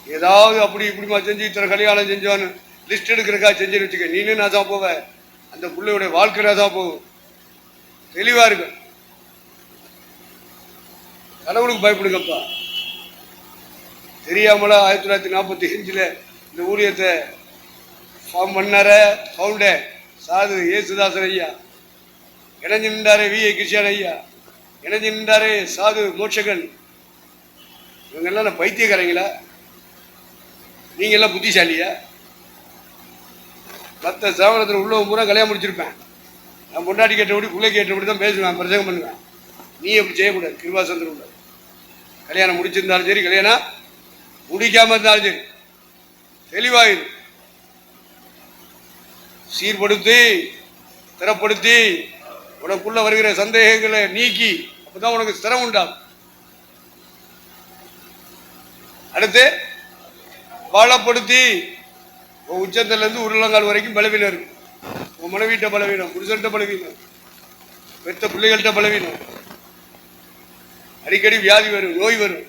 ஏதாவது அப்படி இப்படிமா செஞ்சு இத்தனை கல்யாணம் செஞ்சோன்னு லிஸ்ட் எடுக்கிறக்கா செஞ்சுன்னு வச்சுக்க, நீனு நான் தான் போவேன், அந்த பிள்ளையோடைய வாழ்க்கையில தான் போகும். தெளிவாக இருக்கு. கடவுளுக்கு பயப்படுங்கப்பா. தெரியாமல 1945 இந்த ஊழியத்தை ஃபார்ம் பண்ணார ஃபவுண்டர் சாது ஏசுதாசன் ஐயா, இணைஞ்சு நின்றாரே வி. கிருஷ்ணன் ஐயா, இணைஞ்சு நின்றாரே சாது மோட்சகன். இவங்கெல்லாம் நான் பைத்தியக்காரங்களா? நீங்க எல்லாம் புத்திசாலியா? மற்ற சாவனத்தில் உள்ளவங்க பூரா கல்யாணம் முடிச்சிருப்பேன். நான் பொண்டாட்டி கேட்டபடி பிள்ளை கேட்டபடி தான் பேசுவேன், பிரசங்கம் பண்ணுவேன். நீ எப்படி செய்யக்கூடாது. கிருபாசந்திரம் கூடாது. கல்யாணம் முடிச்சிருந்தாலும் சரி, கல்யாணம் முடிக்காம இருந்தாலும் சரி, தெளிவாயிரு. சீர்படுத்தி திறப்படுத்தி உனக்குள்ள வருகிற சந்தேகங்களை நீக்கி, அப்பதான் உனக்கு ஸ்திரம் உண்டாகும். அடுத்து பலப்படுத்தி உன் உச்சத்திலேருந்து உருளங்கால் வரைக்கும் பலவீனம் இருக்கு. உன் மனைவிட்ட பலவீனம், புருஷன்கிட்ட பலவீனம், பெற்ற பிள்ளைகள்கிட்ட பலவீனம், அடிக்கடி வியாதி வரும், நோய் வரும்,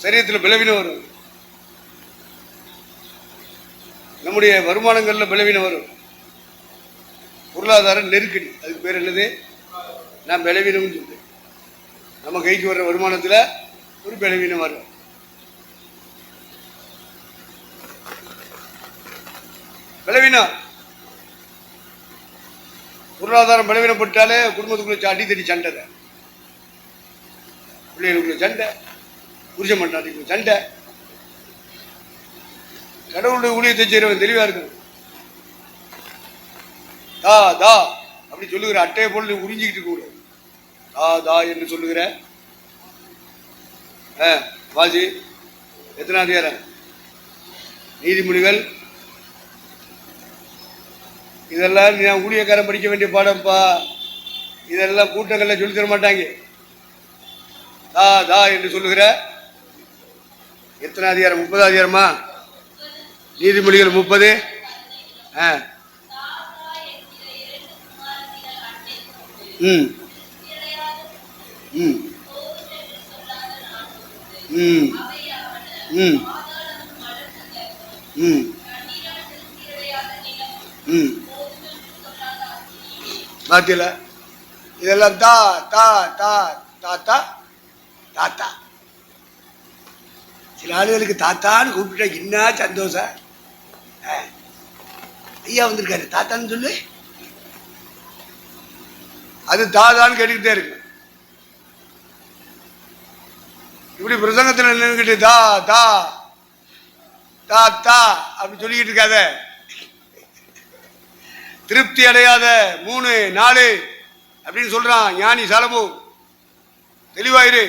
சரீரத்தில் பலவீனம் வரும், நம்முடைய வருமானங்களில் பலவீனம் வரும், பொருளாதார நெருக்கடி. அதுக்கு பேர் என்னது? நான் பலவீனம்னு சொல்றேன். நம்ம கைக்கு வர்ற வருமானத்தில் ஒரு பலவீனம் வரும். பலவீனம், பொருளாதாரம் பலவீனப்பட்டாலே குடும்பத்துக்குள்ள அடித்தடி சண்டை தான். பிள்ளைகளுக்குள்ள சண்டை, புருஷ மண்டாட்டிக்குள்ள சண்டை. கடவுளுடைய ஊழியத்தை செய்யறவன் தெளிவா இருக்கும். தா தா அப்படி சொல்லுகிற அட்டையை போல உறிஞ்சிக்கிட்டு கூட தா தா என்று சொல்லுகிற வாசி எத்தனாம் அதிகாரம்? நீதிமொழிகள். இதெல்லாம் நான் ஊழியக்காரன் படிக்க வேண்டிய பாடம்ப்பா. இதெல்லாம் கூட்டங்கள்ல சொல்லி தர மாட்டாங்க. தா தா என்று சொல்லுகிற எத்தனை அதிகாரம்? 30 அதிகாரமா? நீதிமொழிகள் 30. ம் ம் ம் ம் ம் ம் பாத்தியில இதெல்லாம் தா தா தா தாத்தா தாத்தா. சில ஆளுகளுக்கு தாத்தான்னு கூப்பிட்டா என்ன சந்தோஷம். ஐயா வந்திருக்காரு தாத்தான்னு சொல்லு. அது தாதான்னு கேட்டுக்கிட்டே இருக்கு. இப்படி பிரசங்கத்தில் நின்றுக்கிட்டு தா தா தாத்தா அப்படி சொல்லிக்கிட்டு இருக்காத. திருப்தி அடையாத 3 4 அப்படின்னு சொல்றான் ஞானி சாலமு. தெளிவாயிரு.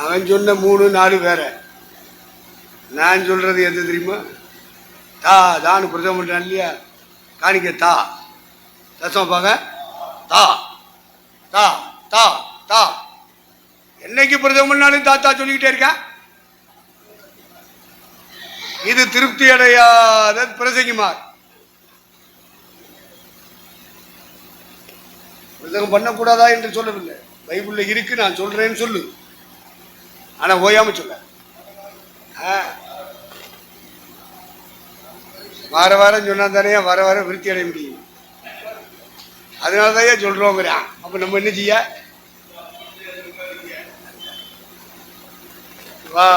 அவன் சொன்ன 3 4 வேற. நான் சொல்றது எது தெரியுமா? தா தான்னு பிரசவம் பண்றான் இல்லையா? காணிக்க தா தசம் பாங்க தா தா தா தா. என்னைக்கு பிரசவம் பண்ணாலும் தாத்தா சொல்லிக்கிட்டே இருக்கா. இது திருப்தி அடையாத பிரசங்கிமார். பிரசங்கம் பண்ணக்கூடாதா என்று சொல்லவில்லை. பைபிள்ல இருக்கு, நான் சொல்றேன்னு சொல்லு. ஆனா ஓயாம சொல்ல. வார வாரம் சொன்னா தானே வர வர விருத்தி அடைய முடியும். அதனாலதான் சொல்றோங்கிறான். அப்ப நம்ம என்ன செய்ய? வா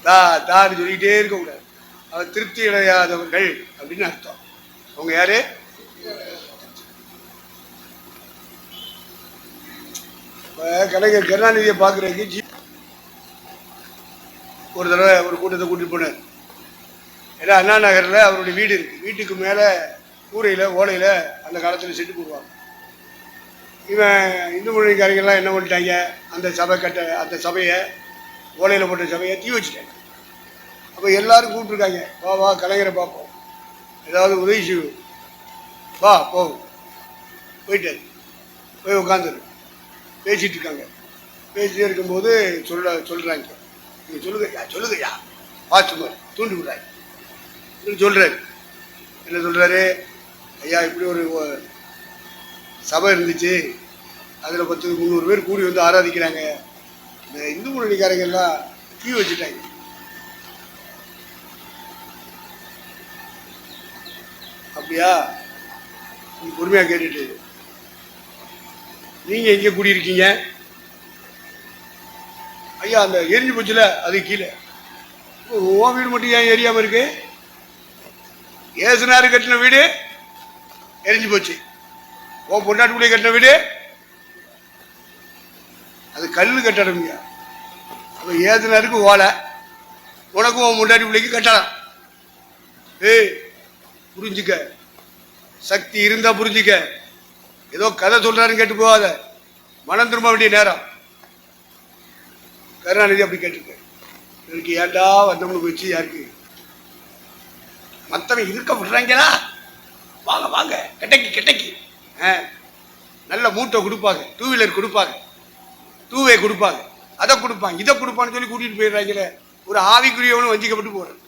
தா தான்னு சொல்லிக்கிட்டே இருக்க கூடாது. அவர் திருப்தி அடையாதவர்கள் அப்படின்னு அர்த்தம். அவங்க யாரு? கலைஞர் கருணாநிதியை பார்க்குறதுக்கு ஒரு தடவை ஒரு கூட்டத்தை கூட்டிட்டு போனார். ஏன்னா அண்ணா நகரில் அவருடைய வீடு இருக்கு. வீட்டுக்கு மேலே கூரையில் ஓலையில் அந்த காலத்தில் செட்டு போடுவாங்க. இவன் இந்து மொழிக்காரங்கெல்லாம் என்ன பண்ணிட்டாங்க? அந்த சபையை ஓலையில் போட்ட சபையை தீ வச்சுட்டாங்க. அப்போ எல்லாரும் கூப்பிட்டுருக்காங்க, வா வா கலைஞரை பார்ப்போம், ஏதாவது உதவி செய்வோம், வா போகும். போயிட்டாரு. போய் உட்காந்துரு. பேசிகிட்டு இருக்காங்க. பேசிட்டே இருக்கும்போது சொல்கிறாங்க, நீங்கள் சொல்லுங்கய்யா வாட்சுமா தூண்டி விடுறாங்க. சொல்கிறாரு. என்ன சொல்கிறாரு? ஐயா இப்படி ஒரு சபை இருந்துச்சு, அதில் 10 300 பேர் கூடி வந்து ஆராதிக்கிறாங்க. இந்த இந்து முன்னணிக்காரங்க எல்லாம் தீ வச்சுட்டாங்க. அப்படியா? நீ பொறுமையாக கேட்டுட்டு, நீங்கள் எங்கே கூடியிருக்கீங்க? ஐயா அந்த எரிஞ்சு போச்சுல அது கீழே. உன் வீடு மட்டும் ஏன் எரியாமல் இருக்கு? ஏசுனாரு கட்டின வீடு எரிஞ்சு போச்சு. உன் பொண்டாட்டுக்குள்ளே கட்டின வீடு அது கல்லு கட்டடம்யா. அப்போ ஏசுனாருக்கு ஓலை, உனக்கும் உன் பொண்டாட்டி பிள்ளைக்கு கட்டலாம். புரிஞ்சுக்க, சக்தி இருந்தா புரிஞ்சுக்க. ஏதோ கதை சொல்றாருன்னு கேட்டு போகாத. மனம் திரும்ப வேண்டிய நேரம். கருணாநிதி அப்படி கேட்டிருக்க. எனக்கு ஏண்டா வந்தவனு போயிடுச்சு. யாருக்கு? மற்றவன் இருக்க விடுறாங்களா? வாங்க வாங்க, கெட்டைக்கு கெட்டைக்கு நல்ல மூட்டை கொடுப்பாங்க, டூ வீலர் கொடுப்பாங்க, டூவே கொடுப்பாங்க, அதை கொடுப்பாங்க, இதை கொடுப்பான்னு சொல்லி கூட்டிகிட்டு போயிடுறாங்களே. ஒரு ஆவிக்குரியவனும் வஞ்சிக்கப்பட்டு போகிறேன்.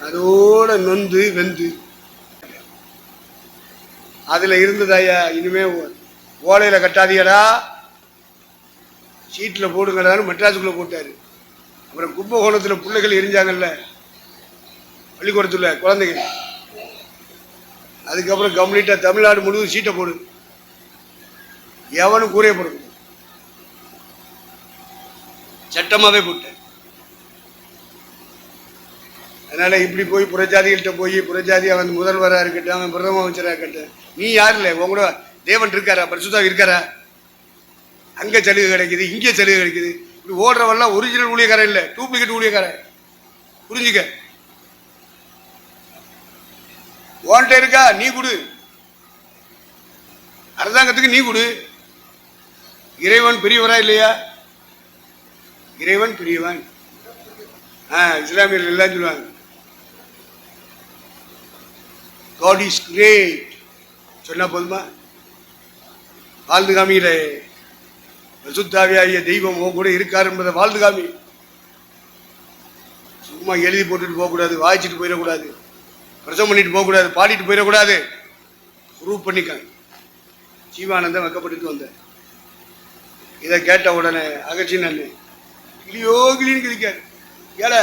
அதோட நொந்து வெந்து அதில் இருந்ததாயா. இனிமே ஓலையில் கட்டாதீங்கடா, சீட்டில் போடுங்கடான்னு மெட்ராஸுக்குள்ளே போட்டார். அப்புறம் கும்பகோணத்தில் பிள்ளைகள் எரிஞ்சாங்கல்ல பள்ளிக்கூடத்தில் குழந்தைங்க. அதுக்கப்புறம் கம்ப்ளீட்டாக தமிழ்நாடு முழுவதும் சீட்டை போடு, எவனும் கூரைய போடுங்க, சட்டமாகவே போட்டேன். அதனால இப்படி போய் புறஜாதிகள்கிட்ட போய் புறஜாதி அவன் முதல்வராக இருக்கட்டும், அவன் பிரதம அமைச்சராக இருக்கட்டும், நீ யார் இல்லை, உங்களோட தேவன் இருக்காரா, பரிசுத்தா இருக்காரா? அங்கே சலுகை கிடைக்குது, இங்கே சலுகை கிடைக்குது. இப்படி ஓடுறவெல்லாம் ஒரிஜினல் ஊழியக்காரன் இல்லை, டூப்ளிகேட் ஊழியக்காரன். புரிஞ்சுக்க. ஓன்ட்ட இருக்கா, நீ கொடு, அரசாங்கத்துக்கு நீ கொடு. இறைவன் பெரியவரா இல்லையா? இறைவன் பெரியவன். இஸ்லாமியர்கள் எல்லாம் சொல்லுவாங்க God is great. சொன்னா போதுமா? வாழ்ந்து காமியில பரிசுத்தாவியாகிய தெய்வம் உன் கூட இருக்காரு என்பதை வாழ்ந்து காமி. சும்மா எழுதி போட்டுட்டு போகக்கூடாது, வாய்ச்சிட்டு போயிடக்கூடாது, பிரசவம் பண்ணிட்டு போகக்கூடாது, பாடிட்டு போயிடக்கூடாது. ப்ரூவ் பண்ணிக்காங்க. ஜீவானந்தம் வைக்கப்பட்டு வந்தேன். இதை கேட்ட உடனே அகச்சி நான் கிளியோ கிளின்னு கிளிக்காரு. ஏல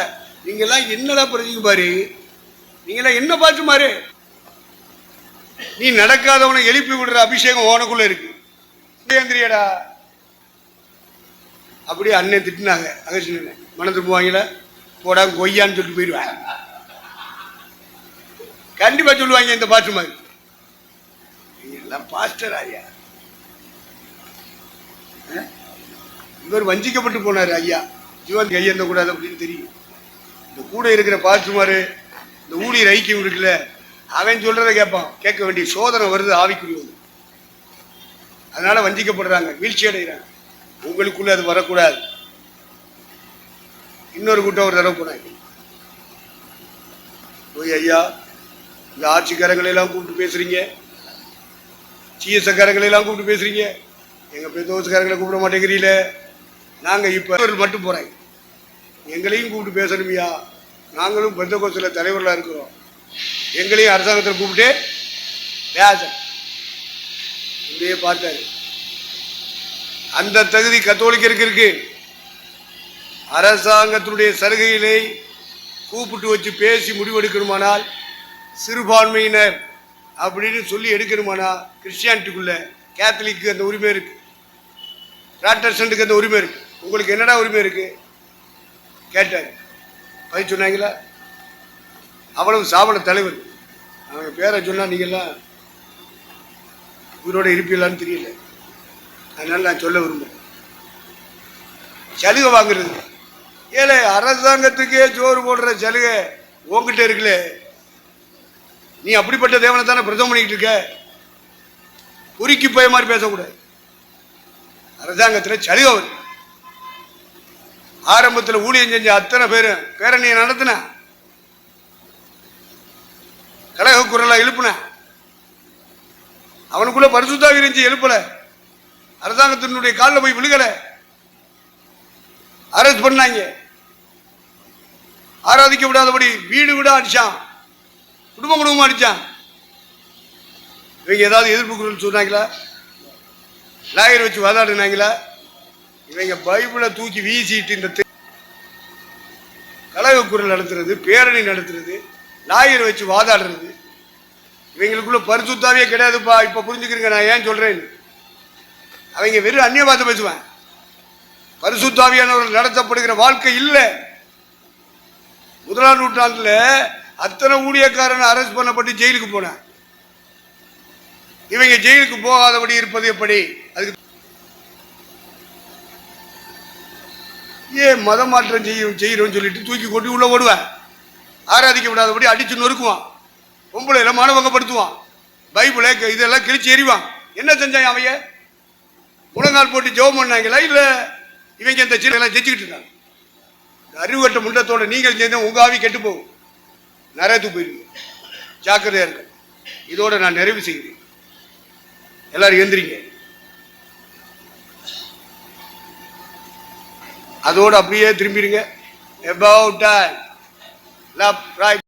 நீங்கெல்லாம் என்னடா பிரதிங்க பாரு, நீங்கெல்லாம் என்ன பார்த்து மாறு. நீ நடக்காதவனை எழுப்பி விடுற அபிஷேகம் ஓனக்குள்ள இருக்கு. ஏந்திரியடா அப்படியே அண்ணன் திட்டினாங்க. அகச்சின மனது போவாங்கள போடா கொய்யான்னு சொல்லிட்டு போயிடுவாங்க. கண்டிப்பா சொல்லுவாங்க இந்த பாட்டு மாதிரி. எல்லாம் பாஸ்டர் ஐயா, இவர் வஞ்சிக்கப்பட்டு போனார் ஐயா. ஜீவன் கையெந்த கூடாது அப்படின்னு தெரியும். இந்த கூட இருக்கிற பாஸ்டர்மாரு, இந்த ஊழியர் ஐக்கியம் இருக்குல்ல, அவன் சொல்றதை கேட்பான். கேட்க வேண்டிய சோதனை வருது ஆவிக்குரியது. அதனால வஞ்சிக்கப்படுறாங்க, வீழ்ச்சி அடைகிறாங்க. உங்களுக்குள்ள அது வரக்கூடாது. இன்னொரு கூட்டம் ஒரு தடவை போனாங்க. போய் ஐயா இந்த ஆட்சிக்காரங்களை எல்லாம் கூப்பிட்டு பேசுறீங்க, சிஎஸ்காரங்களை எல்லாம் கூப்பிட்டு பேசுறீங்க, எங்க பெத்தோசுக்காரங்களை கூப்பிட மாட்டேங்கிறீங்களே. நாங்க இப்ப மட்டும் போறாங்க, எங்களையும் கூப்பிட்டு பேசணுமையா, நாங்களும் பெந்தகோஸ்துல தலைவர்களா இருக்கிறோம், எங்களையும் அரசாங்கத்தில் கூப்பிட்டு பேச. இப்படியே பார்த்தாரு. அந்த தகுதி கத்தோலிக்கருக்கு இருக்கு. அரசாங்கத்தினுடைய சலுகைகளை கூப்பிட்டு வச்சு பேசி முடிவெடுக்கணுமானால், சிறுபான்மையினர் அப்படின்னு சொல்லி எடுக்கணுமானா, கிறிஸ்டியானிட்டிக்குள்ள கேத்தலிக்கு அந்த உரிமை இருக்கு, ப்ராட்டஸ்டன்ட்டுக்கு அந்த உரிமை இருக்கு. உங்களுக்கு என்னடா உரிமை இருக்கு கேட்டார். பதில் சொன்னாங்களா? அவ்வளவு சாவன தலைவர். அவங்க பேரை சொன்னா நீங்கெல்லாம் உயிரோட இருப்பீங்களான்னு தெரியல. அதனால நான் சொல்ல விரும்புகிறேன். சலுகை வாங்குறது ஏழை அரசாங்கத்துக்கே சோறு போடுற சலுகை உங்ககிட்ட இருக்குல்ல. நீ அப்படிப்பட்ட தேவனை தானே பிரதம் பண்ணிக்கிட்டு இருக்க. பொறுக்கி போய மாதிரி பேசக்கூடாது. அரசாங்கத்தில் சலுகை வருது. ஆரம்பத்தில் ஊழியம் செஞ்ச அத்தனை பேரும் பேரணியை நடத்தின, கலக குரலா எழுப்புன, அவனுக்குள்ள பரிசுத்தாவி இருந்துச்சு, எழுப்பல. அரசாங்கத்தினுடைய காலில் போய் விழுகல, அரெஸ்ட் பண்ணாங்க. ஆராதிக்க விடாதபடி வீடு வீடா அடிச்சான், குடும்பமா அடிச்சான். இவங்க ஏதாவது எதிர்ப்பு குரல் சொன்னாங்களா? லாயர் வச்சு வாதாடினாங்களா? இவங்க பைபிளை தூக்கி வீசிட்டு இந்த கலக குரல் நடத்துறது, பேரணி நடத்துறது, லாயர் வச்சு வாதாடுறது, இவங்களுக்குள்ள பரிசுத்தாவே கிடையாதுப்பா. இப்ப புரிஞ்சுக்கிறீங்க நான் ஏன் சொல்றேன். அவங்க வெறும் அந்நிய பார்த்து பேசுவேன். பரிசுத்தாவியானவர்கள் நடத்தப்படுகிற வாழ்க்கை இல்லை. முதலாம் நூற்றாண்டுல அத்தனை ஊழியக்காரன் அரெஸ்ட் பண்ணப்பட்டு ஜெயிலுக்கு போன, இவங்க ஜெயிலுக்கு போகாதபடி இருப்பது எப்படி? அதுக்கு ஏன் மத மாற்றம் செய்யறோம்னு சொல்லிட்டு தூக்கி கொட்டி உள்ள ஓடுவேன். ஆராதிக்க விடாதபடி அடிச்சு நொறுக்குவான், பொம்பளை மானவங்கப்படுத்துவான், பைபிளை இதெல்லாம் கிழிச்சு எறிவான். என்ன செஞ்சாங்க? அவங்க முழங்கால் போட்டு ஜெபம் பண்ணாங்களா? இல்ல இவங்க இந்த சீரெல்லாம் ஜெயிச்சுக்கிட்டு இருக்காங்க. அறிவுகட்ட முண்டத்தோட நீங்கள் சேர்ந்து உங்க ஆவி கெட்டு போகும், நரகத்துக்கு போயிருங்க. ஜாக்கிரதையா இருக்க. இதோட நான் நிறைவு செய்கிறேன். எல்லாரும் எந்திரிங்க. அதோடு அப்படியே திரும்பிடுங்க. About time. Left, right.